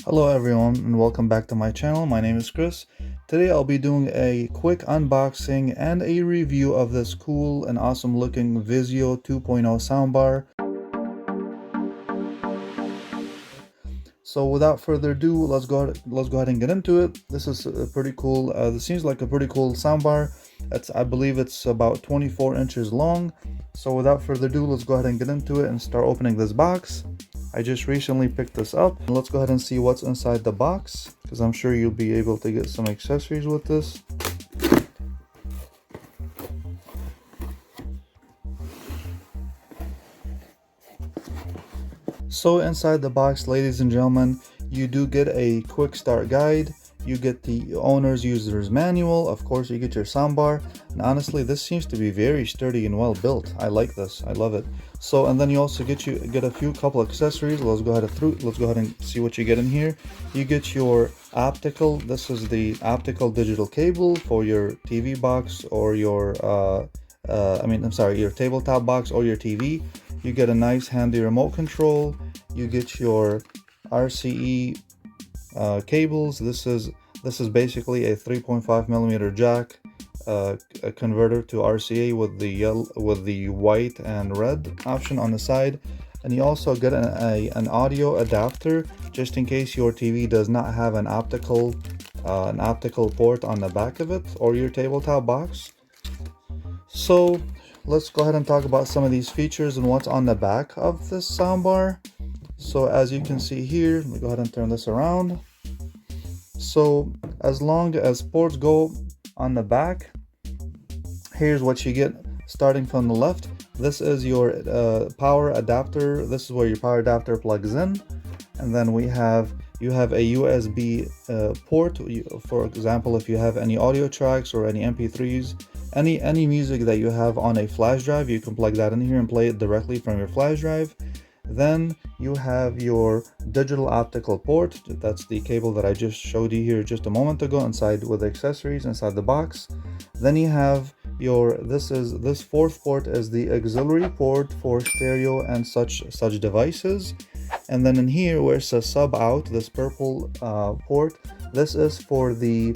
Hello everyone and welcome back to my channel. My name is Chris. Today I'll be doing a quick unboxing and a review of this cool and awesome looking VIZIO 2.0 soundbar. So without further ado, let's go ahead and get into it. This is a pretty cool, this seems like a pretty cool soundbar. I believe it's about 24 inches long. So without further ado, let's go ahead and get into it and start opening this box. I just recently picked this up. Let's go ahead and see what's inside the box, because I'm sure you'll be able to get some accessories with this. So inside the box, ladies and gentlemen, you do get a quick start guide. You get the owner's user's manual. Of course, you get your soundbar. And honestly, this seems to be very sturdy and well built. I like this. I love it. So, and then you also get a couple accessories. Let's go ahead and see what you get in here. You get your optical. This is the optical digital cable for your TV box or your your tabletop box or your TV. You get a nice handy remote control. You get your RCE cables. This is basically a 3.5 millimeter jack, a converter to RCA with the white and red option on the side, and you also get an audio adapter just in case your TV does not have an optical port on the back of it, or your tabletop box. So let's go ahead and talk about some of these features and what's on the back of this soundbar. So as you can see here, let me go ahead and turn this around. So as long as ports go on the back, here's what you get starting from the left. This is your power adapter. This is where your power adapter plugs in. And then you have a USB port. For example, if you have any audio tracks or any MP3s, any music that you have on a flash drive, you can plug that in here and play it directly from your flash drive. Then you have your digital optical port. That's the cable that I just showed you here just a moment ago inside with the accessories inside the box. Then you have this fourth port is the auxiliary port for stereo and such devices. And then in here where it says sub out, this purple port, this is for the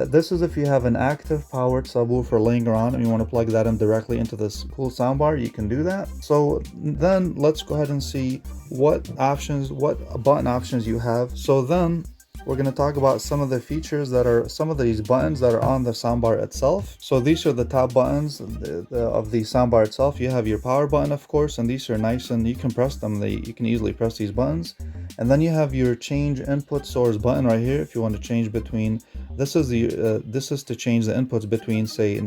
this is if you have an active powered subwoofer laying around and you want to plug that in directly into this cool soundbar, you can do that. So then let's go ahead and see what button options you have. So then we're going to talk about some of the features some of these buttons that are on the soundbar itself. So these are the top buttons of the soundbar itself. You have your power button, of course, and these are nice and you can press them. You can easily press these buttons. And then you have your change input source button right here if you want to change between. This is to change the inputs between, say, a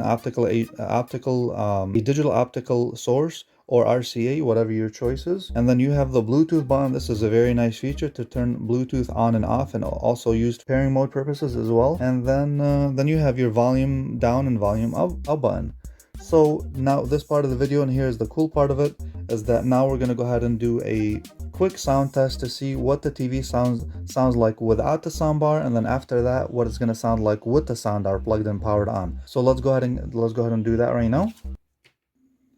digital optical source or RCA, whatever your choice is. And then you have the Bluetooth button. This is a very nice feature to turn Bluetooth on and off, and also used for pairing mode purposes as well. And then you have your volume down and volume up button. So now this part of the video, and here's the cool part of it, is that now we're going to go ahead and do a quick sound test to see what the TV sounds like without the soundbar, and then after that what it's going to sound like with the soundbar plugged and powered on. So let's go ahead and do that right now.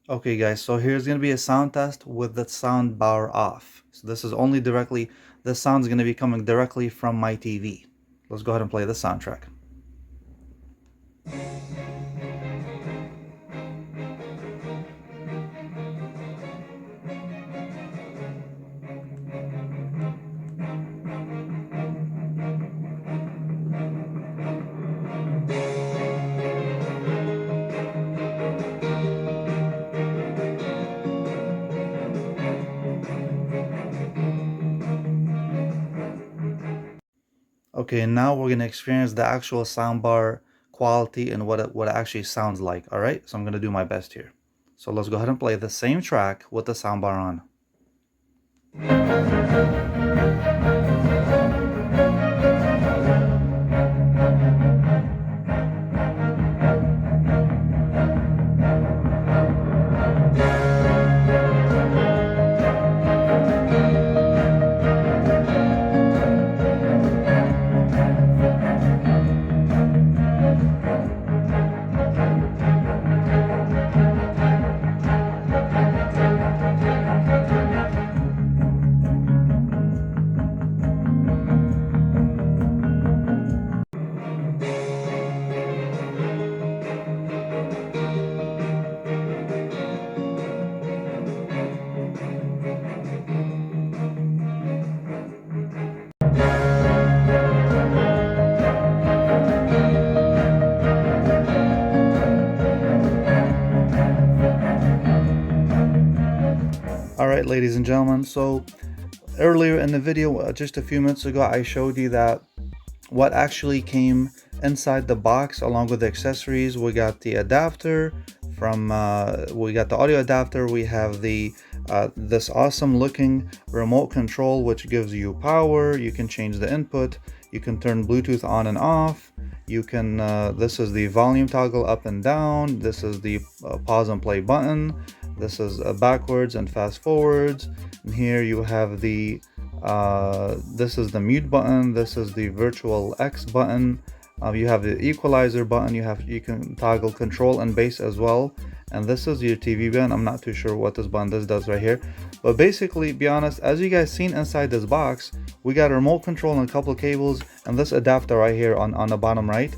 Okay guys, so here's going to be a sound test with the soundbar off. So this is only the sound's going to be coming directly from my TV. Let's go ahead and play the soundtrack. Okay, and now we're going to experience the actual soundbar quality and what it actually sounds like. All right, so I'm going to do my best here. So let's go ahead and play the same track with the soundbar on. ladies and gentlemen, so earlier in the video, just a few minutes ago, I showed you that what actually came inside the box along with the accessories. We got the adapter from we got the audio adapter. We have the this awesome looking remote control which gives you power. You can change the input, you can turn Bluetooth on and off, you can this is the volume toggle up and down, this is the pause and play button, this is backwards and fast forwards, and here you have the this is the mute button, this is the virtual X button, you have the equalizer button, you can toggle control and bass as well, and this is your TV button. I'm not too sure what this button does right here, but basically, be honest, as you guys seen inside this box, we got a remote control and a couple of cables and this adapter right here on the bottom right.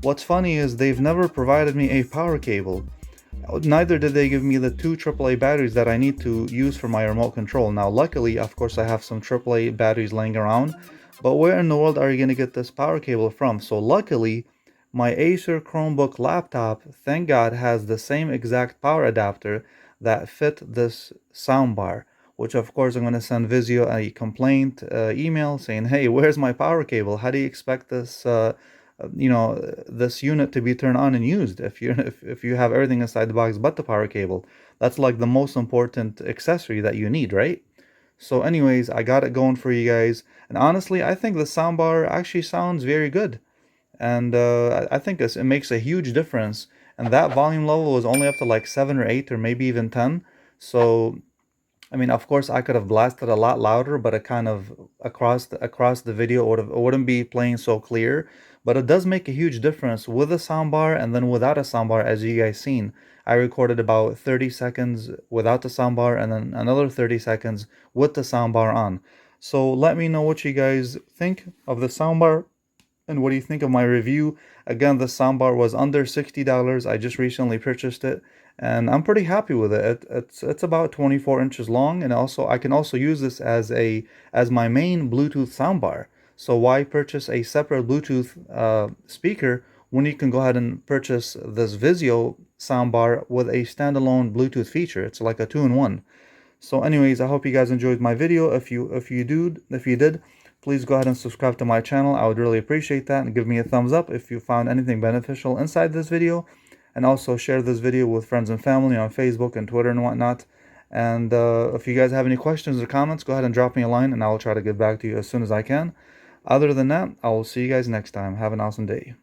What's funny is they've never provided me a power cable. Neither did they give me the two AAA batteries that I need to use for my remote control. Now luckily, of course, I have some AAA batteries laying around, but where in the world are you going to get this power cable from? So luckily, my Acer Chromebook laptop, thank God, has the same exact power adapter that fit this soundbar, which of course I'm going to send VIZIO a complaint email saying, hey, where's my power cable? How do you expect this this unit to be turned on and used if you have everything inside the box but the power cable? That's like the most important accessory that you need, right? So anyways, I got it going for you guys, and honestly I think the soundbar actually sounds very good, and I think it makes a huge difference, and that volume level was only up to like 7 or 8 or maybe even 10. So I mean, of course, I could have blasted a lot louder, but it kind of across the video it wouldn't be playing so clear. But it does make a huge difference with a soundbar and then without a soundbar, as you guys seen. I recorded about 30 seconds without the soundbar and then another 30 seconds with the soundbar on. So let me know what you guys think of the soundbar and what do you think of my review. Again, the soundbar was under $60. I just recently purchased it, and I'm pretty happy with it. It's about 24 inches long, and also I can also use this as my main Bluetooth soundbar. So why purchase a separate Bluetooth speaker when you can go ahead and purchase this VIZIO soundbar with a standalone Bluetooth feature? It's like a two-in-one. So anyways, I hope you guys enjoyed my video. If you did, please go ahead and subscribe to my channel. I would really appreciate that, and give me a thumbs up if you found anything beneficial inside this video. And also share this video with friends and family on Facebook and Twitter and whatnot. And if you guys have any questions or comments, go ahead and drop me a line and I will try to get back to you as soon as I can. Other than that, I will see you guys next time. Have an awesome day.